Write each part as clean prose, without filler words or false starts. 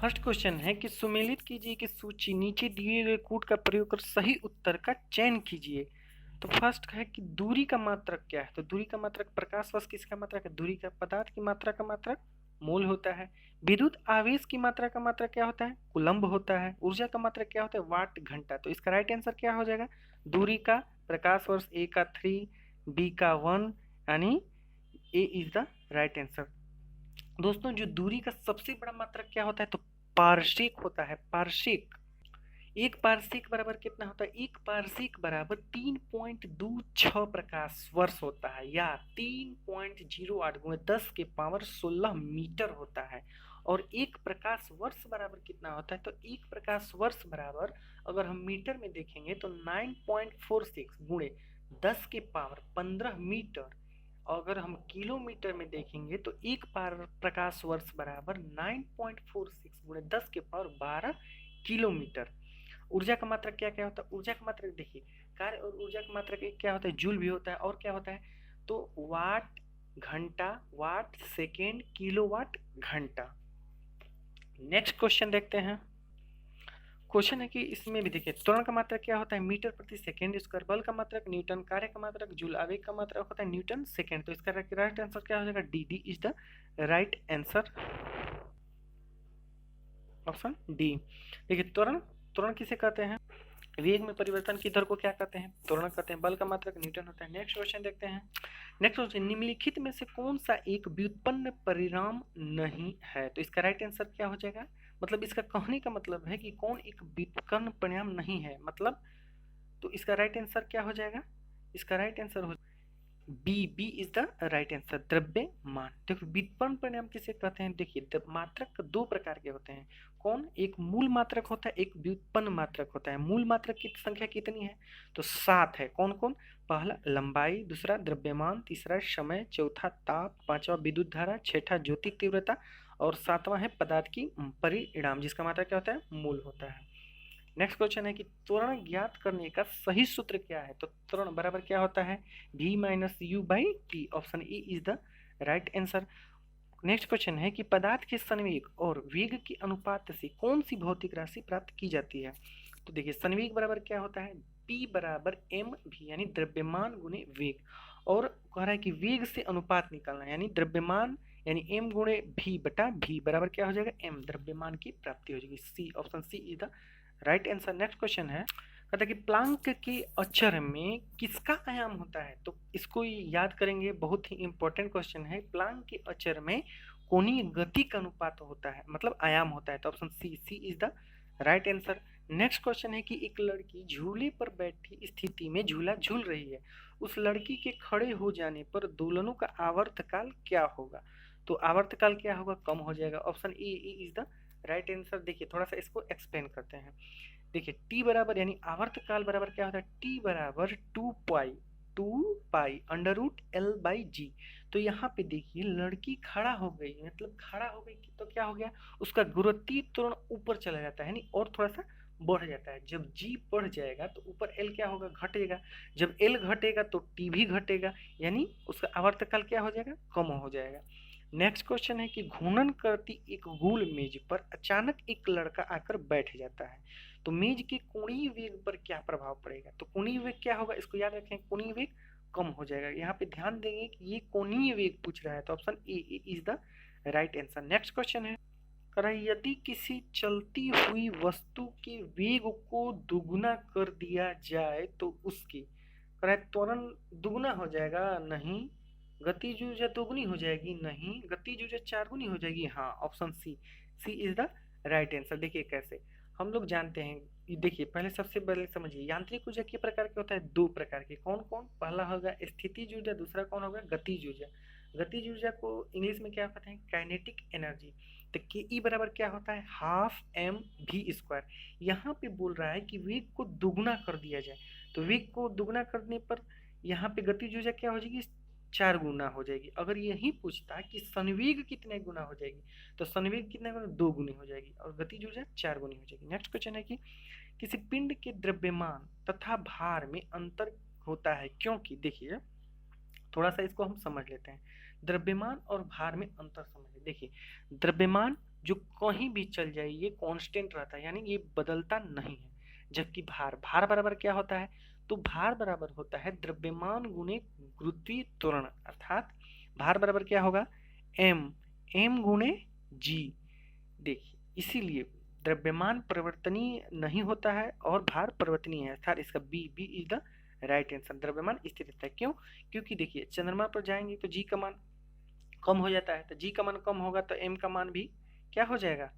First question है कि सुमेलित कीजिए कि सूची नीचे दिए गए कूट का प्रयोग कर सही उत्तर का चयन कीजिए। तो फर्स्ट है कि दूरी का मात्रक क्या है। तो दूरी का मात्रक प्रकाश वर्ष किसका मात्रक है? दूरी का। पदार्थ की मात्रा का मात्रक मोल होता है। विद्युत आवेश की मात्रा का मात्रक क्या होता है? कूलम्ब होता है। ऊर्जा का मात्रक क्या होता है? वाट घंटा। तो इसका राइट आंसर क्या हो जाएगा? दूरी का प्रकाश वर्ष, ए का 3, बी का 1, यानी ए इज द राइट आंसर। दोस्तों जो दूरी का सबसे बड़ा मात्रक क्या होता है? तो पारसेक होता है। पारसेक। एक पारसेक बराबर कितना होता है? एक पारसेक बराबर 3.26 प्रकाश वर्ष होता है, या 3.08 गुणे 10 के पावर 16 मीटर होता है। और एक प्रकाश वर्ष बराबर कितना होता है? तो एक प्रकाश वर्ष बराबर अगर हम मीटर में देखेंगे तो 9.46 गुणे 10 के पावर 15 मीटर। अगर हम किलोमीटर में देखेंगे तो एक प्रकाश वर्ष बराबर 9.46 गुणे 10 के पावर 12 किलोमीटर। ऊर्जा का मात्रक क्या क्या होता है? ऊर्जा का मात्रक देखिए, कार्य और ऊर्जा का मात्रक एक क्या होता है? जूल भी होता है, और क्या होता है? तो वाट घंटा, वाट सेकेंड, किलोवाट घंटा। नेक्स्ट क्वेश्चन देखते हैं। क्वेश्चन है कि इसमें भी देखिए, त्वरण का मात्रक क्या होता है? मीटर प्रति सेकेंड स्क्वायर। बल का मात्रक न्यूटन। कार्य का मात्रक जूल। आवेग का मात्रक होता है न्यूटन सेकेंड। तो इसका राइट आंसर क्या हो जाएगा? D. D is the right answer, option D. देखिए त्वरण, त्वरण किसे कहते हैं? वेग में परिवर्तन की दर को क्या कहते हैं? त्वरण कहते हैं। बल का मात्रक न्यूटन होता है। नेक्स्ट क्वेश्चन देखते हैं। नेक्स्ट क्वेश्चन, निम्नलिखित में से कौन सा एक व्युत्पन्न परिणाम नहीं है? तो इसका राइट आंसर क्या हो जाएगा? मतलब इसका कहने का मतलब है कि कौन एक व्युत्पन्न परिणाम नहीं है, मतलब तो इसका राइट आंसर क्या हो जाएगा? इसका राइट आंसर हो B. B is the right answer, द्रव्यमान। देखो व्युत्पन्न परिणाम किसे कहते हैं? देखिए मात्रक दो प्रकार के होते हैं। कौन? एक मूल मात्रक होता है, एक व्युत्पन्न मात्रक होता है। मूल मात्रक की संख्या कितनी है? तो 7 है। कौन कौन? पहला लंबाई, दूसरा द्रव्यमान, तीसरा समय, चौथा ताप, पांचवा विद्युत धारा, छठा ज्योतिक तीव्रता, और सातवां है पदार्थ की परिणाम, जिसका मात्रक क्या होता है? मूल होता है। नेक्स्ट क्वेश्चन है कि त्वरण ज्ञात करने का सही सूत्र क्या है? तो त्वरण बराबर क्या होता है? v minus you by T. Option A is the right answer. Next question है कि पदार्थ के संवेग और वेग के अनुपात से कौन सी भौतिक राशि प्राप्त की जाती है? तो देखिए संवेग बराबर क्या होता है? p बराबर m v, यानी द्रव्यमान गुणे वेग। और कह रहा है कि वेग से अनुपात निकालना है, यानी द्रव्यमान यानी m गुणे v बटा v बराबर क्या हो जाएगा? m। द्रव्यमान की प्राप्ति हो जाएगी। C, option C is the right answer. Next question है, कहता है कि प्लांक के अक्षर में किसका आयाम होता है? तो इसको याद करेंगे, बहुत ही इंपॉर्टेंट क्वेश्चन है। प्लांक के अक्षर में कोणीय गति का अनुपात होता है, मतलब आयाम होता है। तो option C, C is the right answer. Next question है कि एक लड़की झूले पर बैठी स्थिति में झूला झूल रही है। उस लड़की के खड़े हो जाने पर दोलनों का आवर्तकाल क्या होगा? तो आवर्तकाल क्या होगा? कम हो जाएगा। Option A is the right answer. देखिए थोड़ा सा इसको एक्सप्लेन करते हैं। देखिए टी बराबर यानी आवर्तकाल बराबर क्या होता है? टी बराबर 2 pi under root L by g. तो यहाँ पे देखिए लड़की खड़ा हो गई, मतलब खड़ा हो गई तो क्या हो गया? उसका गुरुत्वीय त्वरण ऊपर चला जाता है, यानी और थोड़ा सा बढ़ जाता है। जब जी बढ़ जाएगा तो ऊपर एल क्या होगा? घटेगा। जब एल घटेगा तो टी भी घटेगा, यानी उसका आवर्तकाल क्या हो जाएगा? कम हो जाएगा। नेक्स्ट क्वेश्चन है कि घूर्णन करती एक गोल मेज पर अचानक एक लड़का आकर बैठ जाता है, तो मेज के कोणीय वेग पर क्या प्रभाव पड़ेगा? तो कोणीय वेग क्या होगा? इसको याद रखें, कोणीय वेग कम हो जाएगा। यहाँ पे ध्यान देंगे कि ये कोणीय वेग पूछ रहा है, तो option A is the right answer. Next question है, यदि किसी चलती हुई वस्तु के वेग को दुगुना कर दिया जाए तो उसकी त्वरण दुगुना हो जाएगा? नहीं। गतिज ऊर्जा दोगुनी हो जाएगी? नहीं। गतिज ऊर्जा चारगुनी हो जाएगी? हाँ, option C, C is the right answer. देखिए कैसे हम लोग जानते हैं, देखिए पहले सबसे पहले समझिए यांत्रिक ऊर्जा के प्रकार के होता है? दो प्रकार के। कौन कौन? पहला होगा स्थितिज ऊर्जा, दूसरा कौन होगा? गतिज ऊर्जा। गतिज ऊर्जा को इंग्लिश में क्या कहते हैं? Kinetic energy. तो के ई बराबर क्या होता है? Half M V square. यहाँ पे बोल रहा है कि वेग को दुगुना कर दिया जाए, तो वेग को दुगुना करने पर यहाँ पे गतिज ऊर्जा क्या हो जाएगी? 4 गुना हो जाएगी। अगर यही पूछता कि संवेग कितने गुना हो जाएगी, तो संवेग कितने गुना? 2 गुनी हो जाएगी, और गतिज ऊर्जा 4 गुनी हो जाएगी। नेक्स्ट क्वेश्चन है कि किसी पिंड के द्रव्यमान तथा भार में अंतर होता है क्योंकि? देखिए थोड़ा सा इसको हम समझ लेते हैं। द्रव्यमान और भार में अंतर समझिए। देखिए द्रव्यमान जो कहीं भी चल जाए ये कांस्टेंट रहता है, यानी ये बदलता नहीं है। जबकि भार, भार बराबर क्या होता है? तो भार बराबर होता है द्रव्यमान गुणे गुरुत्वीय त्वरण, अर्थात भार बराबर क्या होगा? एम, एम गुणे जी। देखिए, इसीलिए द्रव्यमान परिवर्तनीय नहीं होता है और भार परिवर्तनीय है, अर्थात इसका B, B is the right answer. द्रव्यमान स्थिर रहता है, क्यों? क्योंकि देखिए चंद्रमा पर जाएंगे तो जी का मान कम हो जाता है, तो जी का मान कम होगा तो एम का मान भी क्या हो जाएगा?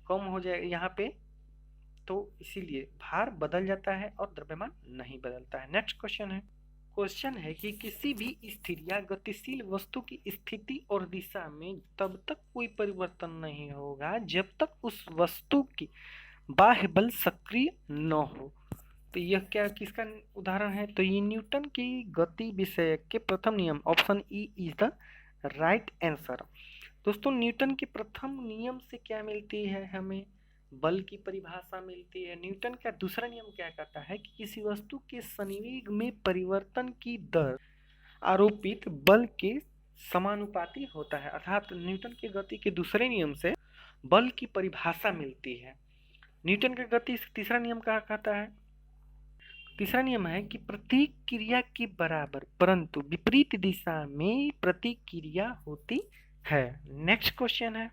कम हो जाएगा यहाँ पे। तो इसीलिए भार बदल जाता है और द्रव्यमान नहीं बदलता है। नेक्स्ट क्वेश्चन है कि किसी भी स्थिर या गतिशील वस्तु की स्थिति और दिशा में तब तक कोई परिवर्तन नहीं होगा जब तक उस वस्तु की बाह्य बल सक्रिय न हो। तो यह क्या, किसका उदाहरण है? तो ये न्यूटन की गति विषयक के प्रथम नियम, option E is the right answer. दोस्तों, न्यूटन के प्रथम नियम से क्या मिलती है? हमें बल की परिभाषा मिलती है। न्यूटन का दूसरा नियम क्या कहता है कि किसी वस्तु के संवेग में परिवर्तन की दर आरोपित बल के समानुपाती होता है, अर्थात न्यूटन की गति के दूसरे नियम से बल की परिभाषा मिलती है। न्यूटन की गति तीसरा नियम क्या कहता है? तीसरा नियम है कि प्रत्येक क्रिया के बराबर परंतु विपरीत दिशा में प्रतिक्रिया होती है। नेक्स्ट क्वेश्चन है,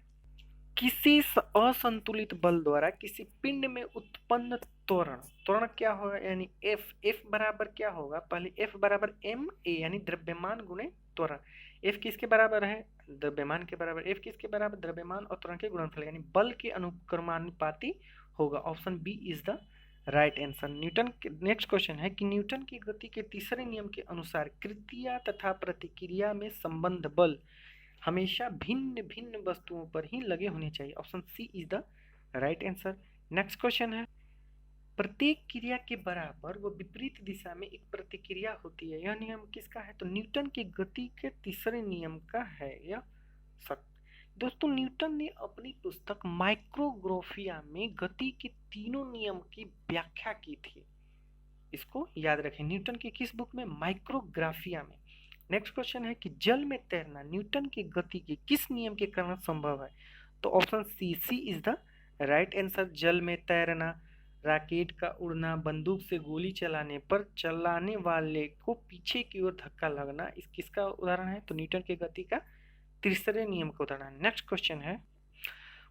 किसी असंतुलित बल द्वारा किसी पिंड में उत्पन्न त्वरण, त्वरण क्या होगा? यानी एफ, एफ बराबर क्या होगा? पहले एफ बराबर एम ए, यानी द्रव्यमान गुणे त्वरण। एफ किसके बराबर है? द्रव्यमान के बराबर। एफ किसके बराबर? द्रव्यमान और त्वरण के गुणनफल, यानी बल के अनुक्रमानुपाती होगा। Option B is the right answer. Newton के नेक्स्ट क्वेश्चन है कि न्यूटन की गति के तीसरे नियम के अनुसार क्रिया तथा प्रतिक्रिया में संबंध बल हमेशा भिन्न भिन्न वस्तुओं पर ही लगे होने चाहिए। Option C is the right answer. Next question है, प्रत्येक क्रिया के बराबर व विपरीत दिशा में एक प्रतिक्रिया होती है, यह नियम किसका है? तो न्यूटन की गति के तीसरे नियम का है यह सत्य। दोस्तों, न्यूटन ने अपनी पुस्तक माइक्रोग्राफिया में गति के तीनों नियम की व्याख्या की थी। इसको याद रखें, न्यूटन की किस बुक में? माइक्रोग्राफिया में। नेक्स्ट क्वेश्चन है कि जल में तैरना न्यूटन की गति के किस नियम के कारण संभव है? तो option C, C is the right answer. जल में तैरना, रॉकेट का उड़ना, बंदूक से गोली चलाने पर चलाने वाले को पीछे की ओर धक्का लगना, इस किसका उदाहरण है? तो न्यूटन की गति का तीसरे नियम का उदाहरण। नेक्स्ट क्वेश्चन है,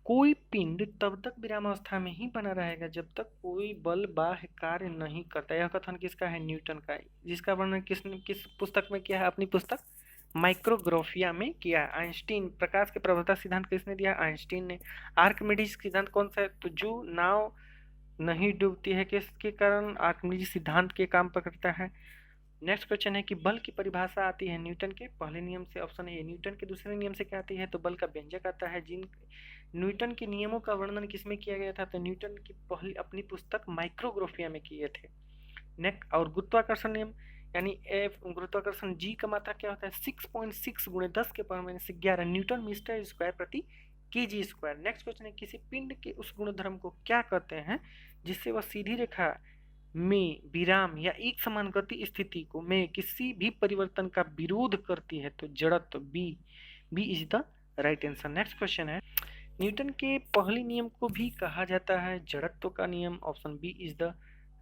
कोई पिंड तब तक विरामावस्था में ही बना रहेगा जब तक कोई बल बाह्य कार्य नहीं करता। यह कथन किसका है? न्यूटन का, जिसका वर्णन किस पुस्तक में किया है? अपनी पुस्तक माइक्रोग्राफिया में किया है। आइंस्टीन, प्रकाश के प्रबलता सिद्धांत किसने दिया? आइंस्टीन ने। आर्किमिडीज सिद्धांत कौन सा है? तो जो नाव नहीं डूबती है किसके कारण? आर्किमिडीज सिद्धांत के काम पकड़ता है। नेक्स्ट क्वेश्चन है कि बल की परिभाषा आती है न्यूटन के पहले नियम से, ऑप्शन ए। न्यूटन के दूसरे नियम से क्या आती है? तो बल का व्यंजक आता है। जिन न्यूटन के नियमों का वर्णन किसमें किया गया था? तो न्यूटन की पहली अपनी पुस्तक माइक्रोग्राफिया में किए थे। नेक्स्ट, और गुरुत्वाकर्षण नियम यानी एफ, गुरुत्वाकर्षण जी का मात्रा क्या होता है? 6.6 गुणे 10 के power minus 11 newton metre square प्रति केजी स्क्वायर। नेक्स्ट क्वेश्चन है, किसी पिंड के उस गुणधर्म को क्या कहते हैं जिससे वह सीधी रेखा में विराम या एक समान गति स्थिति को में किसी भी परिवर्तन का विरोध करती है? तो जड़त्व, B, B is the right answer. Next question है, न्यूटन के पहले नियम को भी कहा जाता है जड़त्व का नियम। Option B is the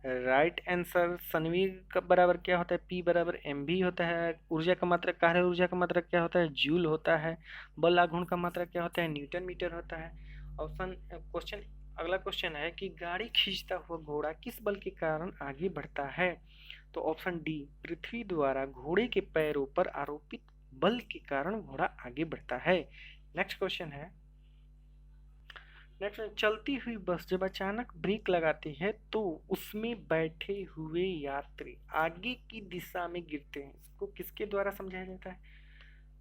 right answer. संवेग का बराबर क्या होता है? पी बराबर एम भी होता है। ऊर्जा का मात्रक, कार्य ऊर्जा का मात्रक क्या होता है? जूल होता है। बल आघूर्ण का मात्रक क्या होता है? न्यूटन मीटर होता है। ऑप्शन क्वेश्चन, अगला क्वेश्चन है कि गाड़ी खींचता हुआ घोड़ा किस बल के कारण आगे बढ़ता है? तो ऑप्शन डी, पृथ्वी द्वारा घोड़े के पैरों पर आरोपित बल के कारण घोड़ा आगे बढ़ता है। नेक्स्ट क्वेश्चन है, नेक्स्ट, चलती हुई बस जब अचानक ब्रेक लगाती है तो उसमें बैठे हुए यात्री आगे की दिशा में गिरते हैं, इसको किसके द्वारा समझाया जाता है?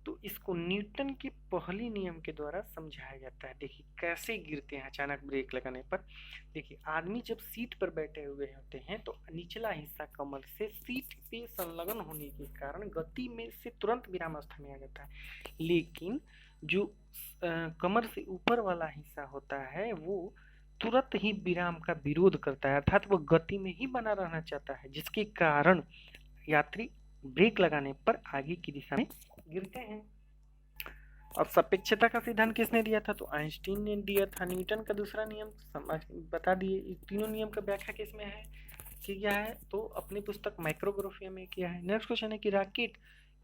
तो इसको न्यूटन के पहले नियम के द्वारा समझाया जाता है। देखिए कैसे गिरते हैं अचानक ब्रेक लगाने पर। देखिए, आदमी जब सीट पर बैठे हुए होते हैं तो निचला हिस्सा कमर से सीट पे संलग्न होने के कारण गति में से तुरंत विरामावस्था में आ जाता है, लेकिन जो कमर से ऊपर वाला हिस्सा होता है वो तुरंत ही विराम का विरोध करता है, अर्थात वो गति में ही बना रहना चाहता है, जिसके कारण यात्री ब्रेक लगाने पर आगे की दिशा में गिरते हैं। अब सापेक्षता का सिद्धांत किसने दिया था? तो आइंस्टीन ने दिया था। न्यूटन का दूसरा नियम समझ बता दिए। तीनों नियम का व्याख्या किसमें है कि क्या है? तो अपनी पुस्तक माइक्रोग्राफिया में किया है। नेक्स्ट क्वेश्चन है कि रॉकेट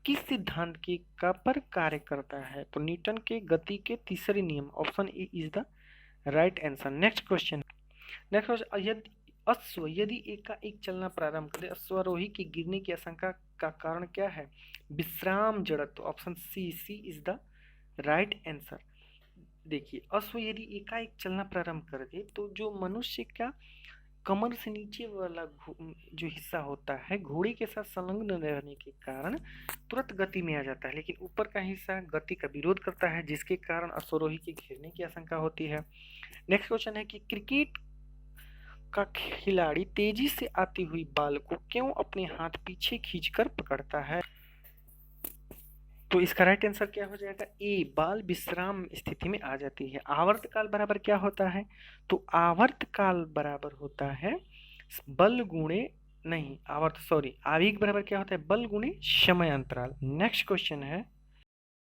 किस सिद्धांत के का पर कार्य करता है? तो न्यूटन के गति के तीसरे नियम, option A is the right answer. Next question यदि एकाएक चलना प्रारंभ करे, अश्वारोही के गिरने की आशंका का कारण क्या है? विश्राम जड़त्व, option C is the right answer. देखिए, अश्व यदि एकाएक चलना प्रारंभ कर दे तो जो मनुष्य का कमर से नीचे वाला जो हिस्सा होता है घोड़े के साथ संलग्न रहने के कारण तुरंत गति में आ जाता है, लेकिन ऊपर का हिस्सा गति का विरोध करता है, जिसके कारण अश्वारोही के घिरने की आशंका होती है। नेक्स्ट क्वेश्चन है कि क्रिकेट का खिलाड़ी तेजी से आती हुई बाल को क्यों अपने हाथ पीछे खींचकर पकड़ता है? तो इसका राइट आंसर क्या हो जाएगा? ए, बाल विश्राम स्थिति में आ जाती है। आवर्तकाल बराबर क्या होता है? तो आवर्तकाल बराबर होता है बल गुणे आवेग बराबर क्या होता है? बल गुणे समय अंतराल। नेक्स्ट क्वेश्चन है